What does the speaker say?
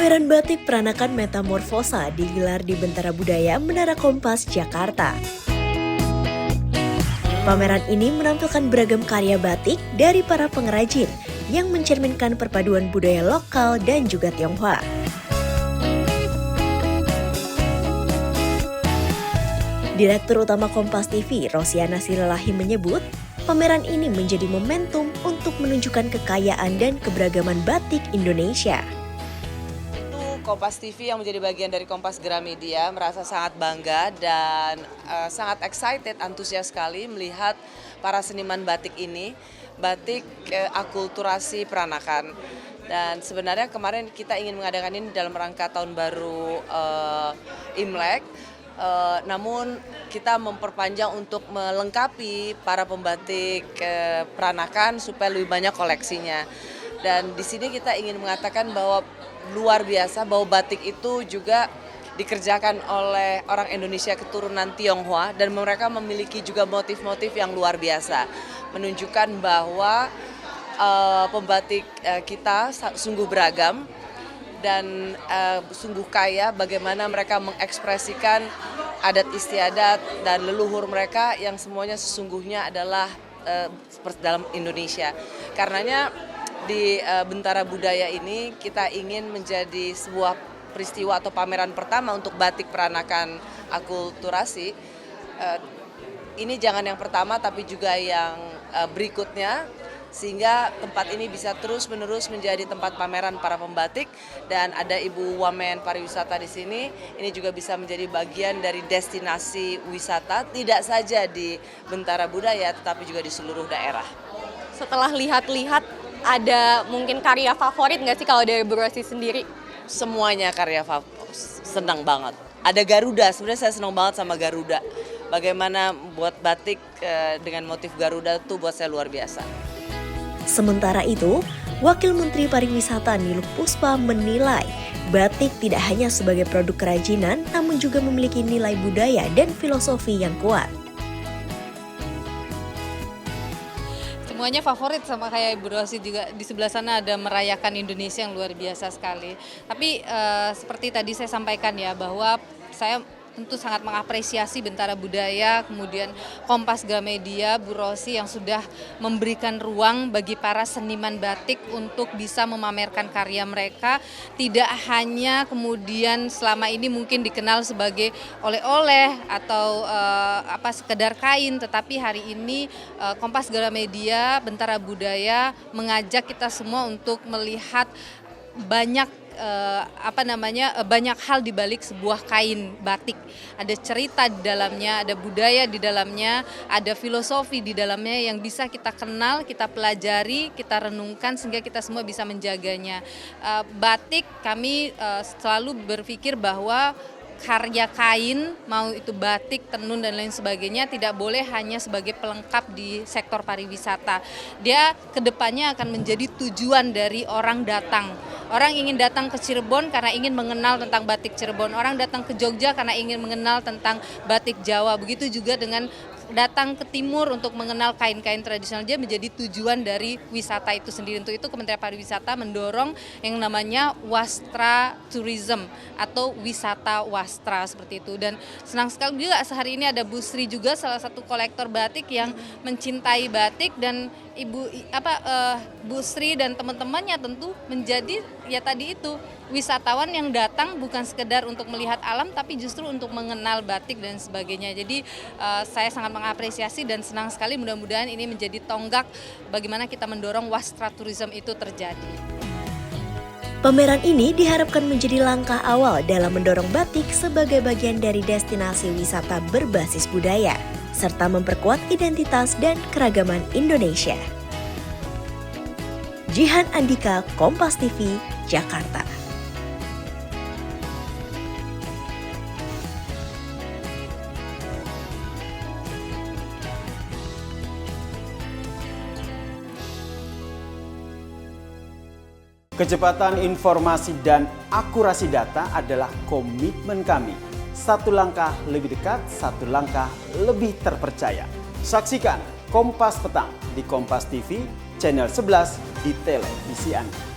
Pameran batik peranakan Metamorfosa digelar di Bentara Budaya Menara Kompas, Jakarta. Pameran ini menampilkan beragam karya batik dari para pengrajin yang mencerminkan perpaduan budaya lokal dan juga Tionghoa. Direktur Utama Kompas TV, Rosiana Silalahi menyebut, pameran ini menjadi momentum untuk menunjukkan kekayaan dan keberagaman batik Indonesia. Kompas TV yang menjadi bagian dari Kompas Gramedia merasa sangat bangga dan sangat excited, antusias sekali melihat para seniman batik ini, batik akulturasi peranakan. Dan sebenarnya kemarin kita ingin mengadakan ini dalam rangka tahun baru Imlek, namun kita memperpanjang untuk melengkapi para pembatik peranakan supaya lebih banyak koleksinya. Dan di sini kita ingin mengatakan bahwa luar biasa bahwa batik itu juga dikerjakan oleh orang Indonesia keturunan Tionghoa dan mereka memiliki juga motif-motif yang luar biasa, menunjukkan bahwa pembatik kita sungguh beragam dan sungguh kaya bagaimana mereka mengekspresikan adat istiadat dan leluhur mereka yang semuanya sesungguhnya adalah seperti dalam Indonesia. Karenanya di Bentara Budaya ini kita ingin menjadi sebuah peristiwa atau pameran pertama untuk batik peranakan akulturasi. Ini jangan yang pertama tapi juga yang berikutnya, sehingga tempat ini bisa terus-menerus menjadi tempat pameran para pembatik dan ada Ibu Wamen Pariwisata di sini. Ini juga bisa menjadi bagian dari destinasi wisata tidak saja di Bentara Budaya tetapi juga di seluruh daerah. Setelah lihat-lihat, ada mungkin karya favorit nggak sih kalau dari Bu Rosi sendiri? Semuanya karya favorit, senang banget. Ada Garuda, sebenarnya saya senang banget sama Garuda. Bagaimana buat batik dengan motif Garuda itu buat saya luar biasa. Sementara itu, Wakil Menteri Pariwisata Niluk Puspa menilai batik tidak hanya sebagai produk kerajinan namun juga memiliki nilai budaya dan filosofi yang kuat. Semuanya favorit sama kayak Ibu Rosi juga. Di sebelah sana ada merayakan Indonesia yang luar biasa sekali. Tapi seperti tadi saya sampaikan ya bahwa saya tentu sangat mengapresiasi Bentara Budaya, kemudian Kompas Gramedia, Bu Rosi yang sudah memberikan ruang bagi para seniman batik untuk bisa memamerkan karya mereka. Tidak hanya kemudian selama ini mungkin dikenal sebagai oleh-oleh atau sekedar kain, tetapi hari ini Kompas Gramedia, Bentara Budaya mengajak kita semua untuk melihat banyak banyak hal di balik sebuah kain batik. Ada cerita di dalamnya, ada budaya di dalamnya, ada filosofi di dalamnya yang bisa kita kenal, kita pelajari, kita renungkan sehingga kita semua bisa menjaganya. Batik kami selalu berpikir bahwa karya kain, mau itu batik, tenun dan lain sebagainya tidak boleh hanya sebagai pelengkap di sektor pariwisata. Dia kedepannya akan menjadi tujuan dari orang datang. Orang ingin datang ke Cirebon karena ingin mengenal tentang batik Cirebon. Orang datang ke Jogja karena ingin mengenal tentang batik Jawa. Begitu juga dengan datang ke timur untuk mengenal kain-kain tradisional, dia menjadi tujuan dari wisata itu sendiri. Untuk itu Kementerian Pariwisata mendorong yang namanya Wastra Tourism atau wisata wastra seperti itu. Dan senang sekali juga sehari ini ada Bu Sri juga, salah satu kolektor batik yang mencintai batik, dan Bu Sri dan teman-temannya tentu menjadi ya tadi itu wisatawan yang datang bukan sekedar untuk melihat alam tapi justru untuk mengenal batik dan sebagainya. Jadi saya sangat mengapresiasi dan senang sekali, mudah-mudahan ini menjadi tonggak bagaimana kita mendorong wastra tourism itu terjadi. Pameran ini diharapkan menjadi langkah awal dalam mendorong batik sebagai bagian dari destinasi wisata berbasis budaya, serta memperkuat identitas dan keragaman Indonesia. Jihan Andika, Kompas TV, Jakarta. Kecepatan informasi dan akurasi data adalah komitmen kami. Satu langkah lebih dekat, satu langkah lebih terpercaya. Saksikan Kompas Petang di Kompas TV, channel 11 di televisi Anda.